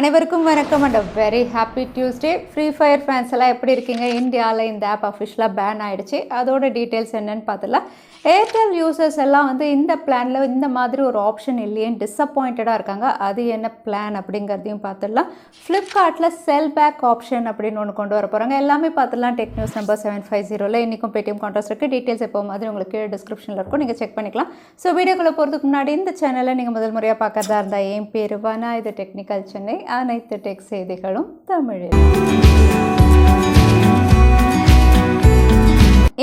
அனைவருக்கும் வணக்கம் and very happy Tuesday. Free fire fans எல்லாம் எப்படி இருக்கீங்க? இந்தியாவில் இந்த ஆப் அஃபிஷியலாக பேன் ஆகிடுச்சு. அதோட டீட்டெயில்ஸ் என்னென்னு பார்த்துலாம். ஏர்டெல் யூசர்ஸ் எல்லாம் இந்த பிளானில் இந்த மாதிரி ஒரு ஆப்ஷன் இல்லையேன்னு டிஸப்பாயிண்டடாக இருக்காங்க. அது என்ன பிளான் அப்படிங்கிறதையும் பார்த்துடலாம். ஃப்ளிப்கார்ட்டில் செல் பேக் ஆப்ஷன் அப்படின்னு ஒன்று கொண்டு வர போகிறாங்க. எல்லாமே பார்த்துடலாம். டெக் நியூஸ் நம்பர் 750 இன்றைக்கும் பேடிஎம் கான்ட்ராஸ்ட் இருக்குது. டீட்டெயில்ஸ் எப்போ மாதிரி உங்களுக்கு டிஸ்கிரிப்ஷனில் இருக்கும், நீங்கள் செக் பண்ணிக்கலாம். ஸோ வீடியோக்குள்ளே போகிறதுக்கு முன்னாடி இந்த சேனலை நீங்கள் முதல் முறையாக பார்க்குறதா இருந்தால் என் பேர் வனா, இது டெக்னிக்கல் சென்னை. அனைத்து டெக் செய்திகளும் தமிழில்.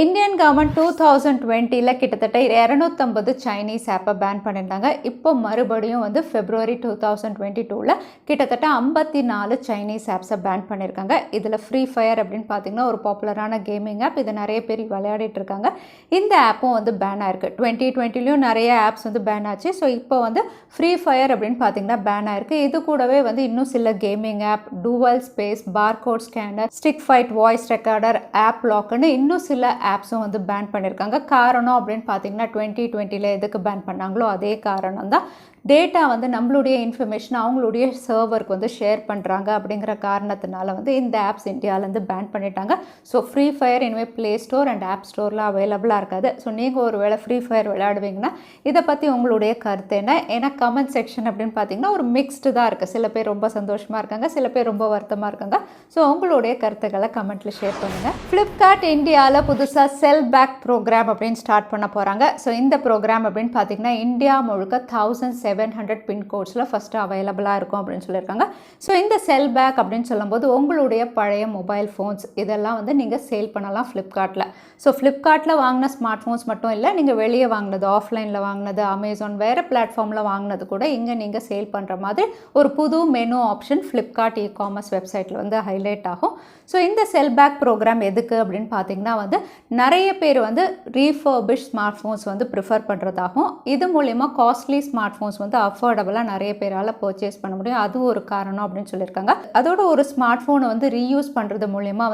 இந்தியன் கவர்மெண்ட் 2020 கிட்டத்தட்ட 250 சைனீஸ் ஆப்பை பேன் பண்ணியிருந்தாங்க. இப்போ மறுபடியும் February 2022 கிட்டத்தட்ட 54 சைனீஸ் ஆப்ஸை பேன் பண்ணியிருக்காங்க. இதில் ஃப்ரீ ஃபயர் அப்படின்னு பார்த்தீங்கன்னா ஒரு பாப்புலரான கேமிங் ஆப். இதை நிறைய பேர் விளையாடிட்டு இருக்காங்க. இந்த ஆப்பும் பேன் ஆயிருக்கு. 2020 நிறைய ஆப்ஸ் பேன் ஆச்சு. ஸோ இப்போ ஃப்ரீ ஃபயர் அப்படின்னு பார்த்தீங்கன்னா பேன் ஆயிருக்கு. இது கூடவே இன்னும் சில gaming app, dual space, barcode scanner, stick fight, voice recorder, app லாக்னு இன்னும் சில ஆப்ஸும் பேன் பண்ணியிருக்காங்க. காரணம் அப்படின்னு பார்த்தீங்கன்னா 2020 எதுக்கு பேன் பண்ணாங்களோ அதே காரணம் தான். டேட்டா நம்மளுடைய இன்ஃபர்மேஷன் அவங்களுடைய சர்வருக்கு ஷேர் பண்ணுறாங்க அப்படிங்கிற காரணத்தினால இந்த ஆப்ஸ் இந்தியாவிலேருந்து பேன் பண்ணிட்டாங்க. ஸோ ஃப்ரீ ஃபயர் இனிமேல் ப்ளே ஸ்டோர் அண்ட் ஆப் ஸ்டோரில் அவைலபிளாக இருக்காது. ஸோ நீங்கள் ஒரு வேளை ஃப்ரீ ஃபயர் விளையாடுவீங்கன்னா இதை பற்றி உங்களுடைய கருத்து என்ன? ஏன்னா கமெண்ட் செக்ஷன் அப்படின்னு பார்த்தீங்கன்னா ஒரு மிக்ஸ்டு தான் இருக்குது. சில பேர் ரொம்ப சந்தோஷமாக இருக்காங்க, சில பேர் ரொம்ப வருத்தமாக இருக்காங்க. ஸோ உங்களுடைய கருத்துக்களை கமெண்ட்டில் ஷேர் பண்ணுங்கள். ஃப்ளிப்கார்ட் இந்தியாவில் புதுசாக செல் பேக் ப்ரோக்ராம் அப்படின்னு ஸ்டார்ட் பண்ண போகிறாங்க. ஸோ இந்த ப்ரோக்ராம் அப்படின்னு பார்த்தீங்கன்னா இந்தியா முழுக்க 1700 பின்கோட்ஸில் ஃபஸ்ட்டு அவைலபிளாக இருக்கும் அப்படின்னு சொல்லியிருக்காங்க. ஸோ இந்த செல் பேக் அப்படின்னு சொல்லும்போது உங்களுடைய பழைய மொபைல் ஃபோன்ஸ் இதெல்லாம் நீங்கள் சேல் பண்ணலாம் ஃப்ளிப்கார்ட்டில். ஸோ ஃப்ளிப்கார்ட்டில் வாங்கின ஸ்மார்ட் ஃபோன்ஸ் மட்டும் இல்லை, நீங்கள் வெளியே வாங்கினது, ஆஃப்லைனில் வாங்கினது, அமேசான் வேறு பிளாட்ஃபார்மில் வாங்கினது கூட இங்கே நீங்கள் சேல் பண்ணுற மாதிரி ஒரு புது menu option Flipkart e commerce வெப்சைட்டில் ஹைலைட் ஆகும். ஸோ இந்த செல் பேக் ப்ரோக்ராம் எதுக்கு அப்படின்னு பார்த்தீங்கன்னா நிறைய பேர் ரீஃபர்பிஷ் ஸ்மார்ட் ஃபோன்ஸ் ப்ரிஃபர் பண்ணுறதாகும். இது மூலிமா காஸ்ட்லி ஸ்மார்ட் ஃபோன்ஸ் அஃபோர்டபுளாக நிறைய பேரால் பர்ச்சேஸ் பண்ண முடியும். அது ஒரு காரணம் அப்படின்னு சொல்லியிருக்காங்க. அதோட ஒரு ஸ்மார்ட் ஃபோனை ரீயூஸ் பண்ணுறது மூலிமா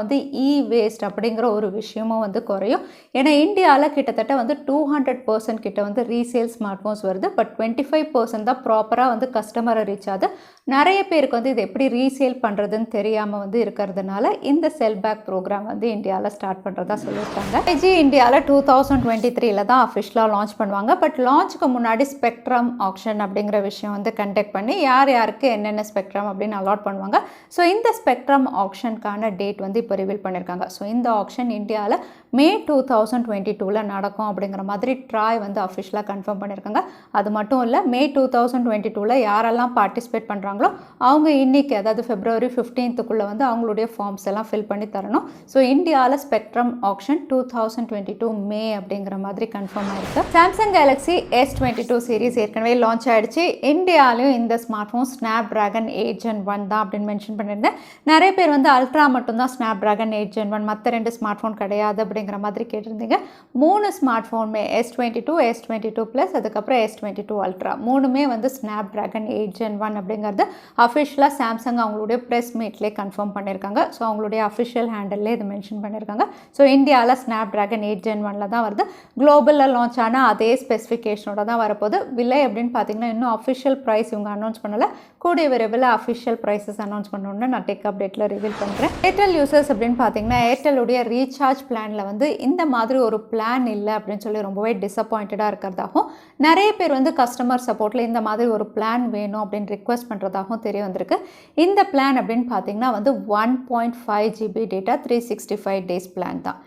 இ வேஸ்ட் அப்படிங்கிற ஒரு விஷயமும் குறையும். ஏன்னா இந்தியாவில் கிட்டத்தட்ட 200% கிட்ட ரீசேல் ஸ்மார்ட் ஃபோன்ஸ் வருது. பட் 25% தான் ப்ராப்பராக கஸ்டமரை ரீச் ஆகுது. நிறைய பேருக்கு இது எப்படி ரீசேல் பண்ணுறதுன்னு தெரியாமல் இருக்கிறதுனால இந்த செல் பேக் ப்ரோக்ராம் இந்தியாவில் ஸ்டார்ட் பண்ணுறதா சொல்லியிருக்காங்க. இந்தியாவில் 2023 தான் அஃபிஷியலாக லான்ச் பண்ணுவாங்க. பட் லான்ச்சுக்கு முன்னாடி ஸ்பெக்ட்ரம் ஆக்ஷன் அப்படிங்கிற விஷயம் கண்டக்ட் பண்ணி யார் யாருக்கு என்னென்ன ஸ்பெக்ட்ரம் அப்படின்னு அலாட் பண்ணுவாங்க. ஸோ இந்த ஸ்பெக்ட்ரம் ஆக்ஷனுக்கான டேட் இப்போ ரிவீல் பண்ணியிருக்காங்க. ஸோ இந்த ஆக்ஷன் இந்தியாவில் May 2022 நடக்கும் அப்படிங்கிற மாதிரி ட்ராய் அஃபிஷியலாக கன்ஃபார்ம் பண்ணியிருக்காங்க. அது மட்டும் இல்லை, May 2022 யாரெல்லாம் பார்ட்டிசிபேட் பண்ணுறாங்களோ அவங்க இன்றைக்கி, அதாவது February 15 அவங்களுடைய ஃபார்ம்ஸ் எல்லாம் ஃபில் பண்ணி தரணும். ஸோ இந்தியாவில் ஸ்பெக்ட்ரம் ஆக்ஷன் 2022 May அப்படிங்கிற மாதிரி கன்ஃபார்ம் ஆயிருக்கு. சாம்சங் கேலக்ஸி S22 சீரிஸ் ஏற்கனவே லான்ச் ஆகிடுச்சு. இந்தியாவிலையும் இந்த ஸ்மார்ட் ஃபோன் Snapdragon 8 Gen 1 தான் அப்படின்னு மென்ஷன் பண்ணியிருந்தேன். நிறைய பேர் அல்ட்ரா மட்டும்தான் Snapdragon 8 Gen 1, மற்ற 2 ஸ்மார்ட் ஃபோன் கிடையாது அப்படிங்கிற மாதிரி கேட்டிருந்தீங்க. 3 ஸ்மார்ட் ஃபோனுமே S22, S22 Plus, அதுக்கப்புறம் S22 Ultra, மூணுமே Snapdragon 8 Gen 1 அப்படிங்கிறது அஃபிஷியலாக சாம்சங் அவங்களுடைய ப்ரெஸ் மீட்லேயே கன்ஃபார்ம் பண்ணியிருக்காங்க. ஸோ அவங்களுடைய அஃபிஷியல் ஹேண்டல்லே இது மென்ஷன் பண்ணியிருக்காங்க. ஸோ இந்தியாவில் Snapdragon 8 Gen 1 தான் வருது. குளோபலில் லான்ச் ஆனால் அதே ஸ்பெசிஃபிகேஷனோட தான் வரப்போகுது. விலை அப்படின்னு பார்த்தீங்கன்னா இன்னும் அஃபிஷியல் ப்ரைஸ் இவங்க அனௌன்ஸ் பண்ணலை. கூடிய விரைவில் அஃபிஷியல் ப்ரைஸஸ் அனௌன்ஸ் பண்ணணுன்னு நான் டெக் அப்டேட்டில் ரிவீல் பண்ணுறேன். ஏர்டெல் யூசர்ஸ் அப்படின்னு பார்த்தீங்கன்னா ஏர்டெல்லுடைய ரீசார்ஜ் பிளானில் இந்த மாதிரி ஒரு பிளான் இல்லை அப்படின்னு சொல்லி ரொம்பவே டிசப்பாயிண்டடாக இருக்கிறதாகவும், நிறைய பேர் கஸ்டமர் சப்போர்ட்டில் இந்த மாதிரி ஒரு பிளான் வேணும் அப்படின்னு ரிக்வெஸ்ட் பண்ணுறதாகவும் தெரிய வந்திருக்கு. இந்த பிளான் அப்படின்னு பார்த்தீங்கன்னா 1.5 GB டேட்டா 365 டேஸ் பிளான் தான்.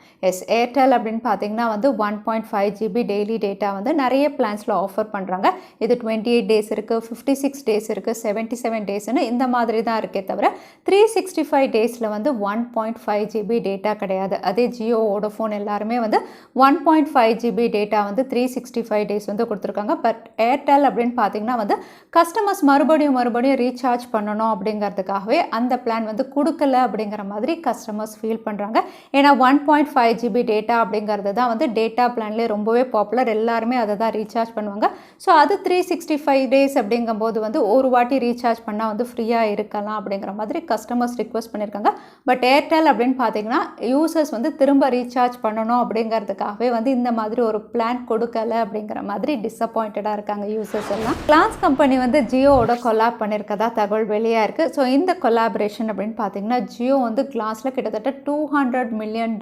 ஏர்டெல் அப்படின்னு பார்த்தீங்கன்னா 1.5 GB டெய்லி டேட்டா நிறைய பிளான்ஸில் ஆஃபர் பண்ணுறாங்க. இது 28 டேஸ் இருக்குது, 56 டேஸ் இருக்குது, 77 டேஸ்னு இந்த மாதிரி தான் இருக்கே தவிர 365 டேஸில் 1.5 GB டேட்டா கிடையாது. அதே ஜியோ, வோடஃபோன் எல்லாருமே 1.5 GB டேட்டா 365 டேஸ் கொடுத்துருக்காங்க. பட் ஏர்டெல் அப்படின்னு பார்த்தீங்கன்னா கஸ்டமர்ஸ் மறுபடியும் ரீசார்ஜ் பண்ணணும் அப்படிங்கிறதுக்காகவே அந்த பிளான் கொடுக்கல அப்படிங்கிற மாதிரி கஸ்டமர்ஸ் ஃபீல் பண்ணுறாங்க. ஏன்னா 1.5 GB டேட்டா அப்படிங்கிறது தான் டேட்டா பிளான்லேயே ரொம்பவே பாப்புலர். எல்லாருமே அதை தான் ரீசார்ஜ் பண்ணுவாங்க. ஸோ அது 365 டேஸ் அப்படிங்கும்போது ஒரு வாட்டி ரீசார்ஜ் ரீசார்ஜ் பண்ணால் வந்து ஃப்ரீயாக இருக்கலாம் அப்படிங்கிற மாதிரி கஸ்டமர்ஸ் ரிக்வெஸ்ட் பண்ணியிருக்காங்க. பட் ஏர்டெல் அப்படின்னு பார்த்தீங்கன்னா யூசர்ஸ் வந்து திரும்ப ரீசார்ஜ் பண்ணணும் அப்படிங்கிறதுக்காகவே வந்து இந்த மாதிரி ஒரு பிளான் கொடுக்கல அப்படிங்கிற மாதிரி டிசப்பாயிண்டடாக இருக்காங்க யூசர்ஸ் எல்லாம். கிளான்ஸ் கம்பெனி வந்து ஜியோவோட கொலாப் பண்ணியிருக்கதா தகவல் வெளியாக இருக்குது. ஸோ இந்த கொலாபரேஷன் அப்படின்னு பார்த்தீங்கன்னா ஜியோ வந்து கிளான்ஸில் கிட்டத்தட்ட $200 million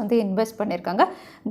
வந்து இன்வெஸ்ட் பண்ணியிருக்காங்க.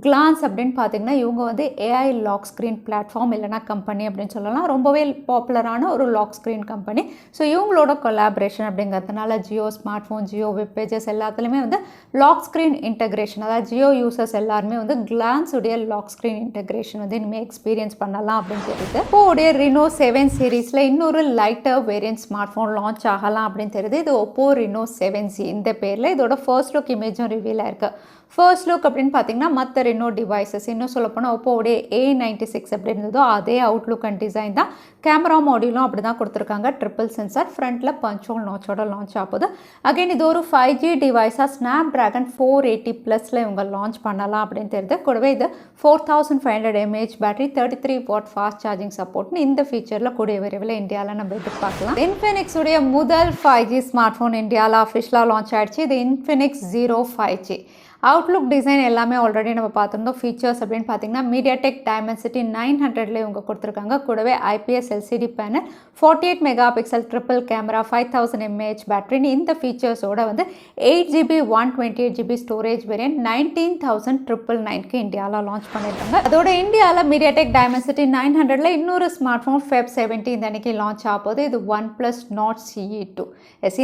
கிளான்ஸ் அப்படின்னு பார்த்தீங்கன்னா இவங்க வந்து ஏஐ லாக் ஸ்க்ரீன் பிளாட்ஃபார்ம் இல்லைனா கம்பெனி அப்படின்னு சொல்லலாம். ரொம்பவே பாப்புலரான ஒரு லாக் ஸ்க்ரீன் கம்பெனி. ஸோ இவங்களோட கொலாபரேஷன் அப்படிங்கிறதுனால Jio smart phone, Jio web pages எல்லாத்துலேயுமே வந்து லாக் ஸ்க்ரீன் இன்டெகிரேஷன், அதாவது ஜியோ யூசர்ஸ் எல்லாருமே வந்து கிளான்ஸ் உடைய லாக் ஸ்க்ரீன் இன்டெகிரேஷன் வந்து இனிமேல் எக்ஸ்பீரியன்ஸ் பண்ணலாம் அப்படின்னு தெரியுது. OPPO Reno7 சீரீஸில் இன்னொரு lighter variant smart phone launch ஆகலாம் அப்படின்னு தெரியுது. இது OPPO Reno7 Z இந்த பேரில். இதோட ஃபர்ஸ்ட் லுக் இமேஜும் ரிவீல் ஆயிருக்கு. ஃபர்ஸ்ட் லுக் அப்படின்னு பார்த்தீங்கன்னா மற்ற ரெனோ டிவைசஸ் இன்னும் சொல்லப்போனால் ஒப்போடைய A96 அப்படி இருந்ததோ அதே அவுட்லுக் அண்ட் டிசைன் தான். கேமரா மாடியூலும் அப்படி தான் கொடுத்துருக்காங்க. ட்ரிபிள் சென்சார், ஃப்ரண்ட்டில் பஞ்சோல் நாச்சோட லான்ச் ஆகுது. அகைன் இது ஒரு 5G டிவைஸாக ஸ்னாப்ட்ராகன் 480+ இவங்க லான்ச் பண்ணலாம் அப்படின்னு தெரியுது. கூடவே இது 4500 mAh battery, 33 watt fast charging சப்போர்ட்னு இந்த ஃபீச்சரில் கூடிய விரைவில் இந்தியாவில் நம்ம எதிர்பார்க்கலாம். இன்ஃபினிக்ஸ் உடைய முதல் 5G ஸ்மார்ட் ஃபோன் இந்தியாவில் அஃபிஷியலாக லான்ச் ஆயிடுச்சு. இது Infinix Zero 5G. Outlook design எல்லாமே ஆல்ரெடி நம்ம பார்த்துருந்தோம். ஃபீச்சர்ஸ் அப்படின்னு பார்த்தீங்கன்னா MediaTek Dimensity 900 இவங்க கொடுத்துருக்காங்க. கூடவே IPS LCD panel, 48 megapixel triple camera, 5000 mAh பேட்டரின்னு இந்த ஃபீச்சர்ஸோட வந்து 8GB 128GB ஸ்டோரேஜ் வேரியன்ட் 19,999க்கு இந்தியாவில் லான்ச் பண்ணியிருக்காங்க. அதோட இந்தியாவில் MediaTek Dimensity 900 இன்னொரு ஸ்மார்ட் ஃபோன் Feb 17 அன்னைக்கு லான்ச் ஆகுது. இது Oneplus Nord CE2.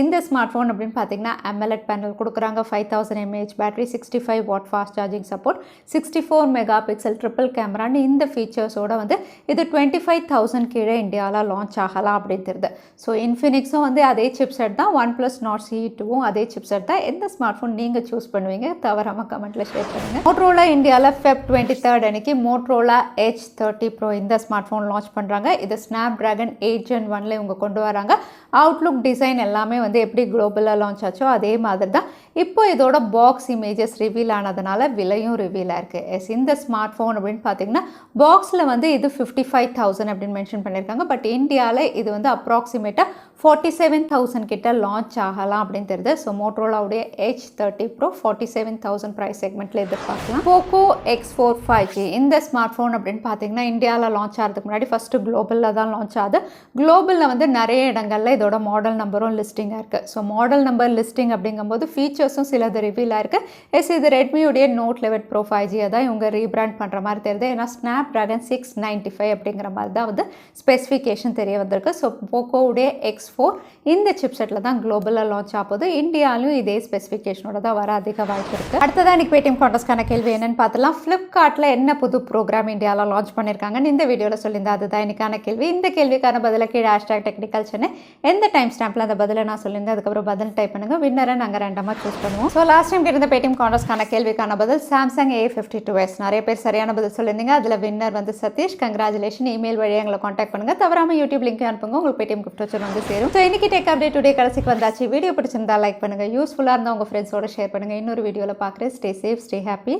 இந்த ஸ்மார்ட் ஃபோன் அப்படின்னு பார்த்தீங்கன்னா AMOLED பேனல் கொடுக்குறாங்க, 5000 mAh battery, 65 watt fast charging support, 64 megapixel triple கேமரான்னு இந்த ஃபீச்சர்ஸோட வந்து இது 25,000 கீழே இந்தியாவில் லான்ச் ஆகலாம் அப்படின்னு தெரியுது. ஸோ இன்ஃபினிக்ஸும் வந்து அதே சிப்செட் தான், OnePlus Nord CE2வும் அதே சிப்செட் தான். எந்த ஸ்மார்ட் ஃபோன் நீங்கள் சூஸ் பண்ணுவீங்க தவறாமல் கமெண்ட்டில் ஷேர் பண்ணுங்கள். மோட்டோரோலா இந்தியாவில் Feb 23 அன்னைக்கு Motorola Edge 30 Pro இந்த ஸ்மார்ட் ஃபோன் லான்ச் பண்ணுறாங்க. இது ஸ்னாப்ட்ராகன் 8 Gen 1 இவங்க கொண்டு வராங்க. அவுட்லுக் டிசைன் எல்லாமே வந்து எப்படி குளோபலாக லான்ச் ஆச்சோ அதே மாதிரி தான். இப்போ இதோட பாக்ஸ் இமேஜஸ் ரிவீல் ஆனதுனால விலையும் ரிவீல் ஆயிருக்கு. இந்த ஸ்மார்ட் ஃபோன் அப்படின்னு பார்த்தீங்கன்னா பாக்ஸில் வந்து இது 55,000 அப்படின்னு மென்ஷன் பண்ணியிருக்காங்க. பட் இந்தியாவில் இது வந்து அப்ராக்சிமேட்டாக 47,000 கிட்ட லான்ச் ஆகலாம் அப்படின்னு தெரியுது. ஸோ மோட்டோரோலாவுடைய Edge 30 Pro 47,000 ப்ரைஸ் செக்மெண்ட்டில் எதிர்பார்க்கலாம். POCO X4 5G இந்த ஸ்மார்ட் ஃபோன் அப்படின்னு பார்த்தீங்கன்னா இந்தியாவில் லான்ச் ஆகிறதுக்கு முன்னாடி ஃபஸ்ட்டு குளோபலில் தான் லான்ச் ஆகுது. குளோபலில் வந்து நிறைய இடங்களில் இதோட மாடல் நம்பரும் லிஸ்டிங்காக இருக்குது. ஸோ மாடல் நம்பர் லிஸ்டிங் அப்படிங்கும்போது ஃபீச்சர்ஸும் சிலது ரிவீல் ஆயிருக்கு. இது ரெட்மியுடைய Note 11 Pro 5G தான் இவங்க ரீபிராண்ட் பண்ணுற மாதிரி தெரியுது. ஏன்னா ஸ்னாப்ட்ராகன் 695 அப்படிங்கிற மாதிரி தான் வந்து ஸ்பெசிஃபிகேஷன் தெரிய வந்திருக்கு. ஸோ போக்கோவுடைய X4 இந்த சிப்செட்டில் தான் குளோபலாக லான்ச் ஆகுது. இந்தியாவிலும் இதே ஸ்பெசிஃபிகேஷனோட தான் வர அதிக வாய்ப்பு இருக்குது. அடுத்ததான் இன்னைக்கு பேடிஎம் கான்டெஸ்ட்கான கேள்வி என்னன்னு பார்த்தலாம். ஃப்ளிப்கார்ட்டில் என்ன புது ப்ரோக்ராம் இந்தியாவில் லான்ச் பண்ணியிருக்காங்கன்னு இந்த வீடியோவில் சொல்லியிருந்தா அதுதான் இன்னைக்கான கேள்வி. இந்த கேள்விக்கான பதிலை கீழே #Technical Chennai எந்த டைம் ஸ்டாம்பில் அந்த பதிலை நான் சொல்லியிருந்தேன். அதுக்கப்புறம் பதில் டைப் பண்ணுங்கள். வின்னரை நாங்கள் ரேண்டமாக சூஸ் பண்ணுவோம். ஸோ லாஸ்ட் டைம் கேட்ட பேடிஎம் கான்டெஸ்ட்கான கேள்விக்கான பதில் சாம்சங் A52s. நிறைய பேர் சரியான பதில் சொல்லியிருந்தீங்க. அதில் வின்னர் வந்து சதீஷ். கங்க்ராச்சுலேஷன். இமெயில் வழியாக எங்களை காண்டாக்ட் பண்ணுங்கள். தவறாமல் யூடியூப் லிங்க் அனுப்புங்க. உங்களுக்கு பேடிஎம் கிஃப்ட் வச்சு வந்து சேரும். ஸோ இன்னைக்கு டெக் அப்டேட் டுடே கடைசிக்கு வந்தாச்சு. வீடியோ பிடிச்சிருந்தா லைக் பண்ணுங்கள். யூஸ்ஃபுல்லாக இருந்தால் உங்கள் ஃப்ரெண்ட்ஸோட ஷேர் பண்ணுங்கள். இன்னொரு வீடியோவில் பார்க்குறேன். Stay safe, stay happy.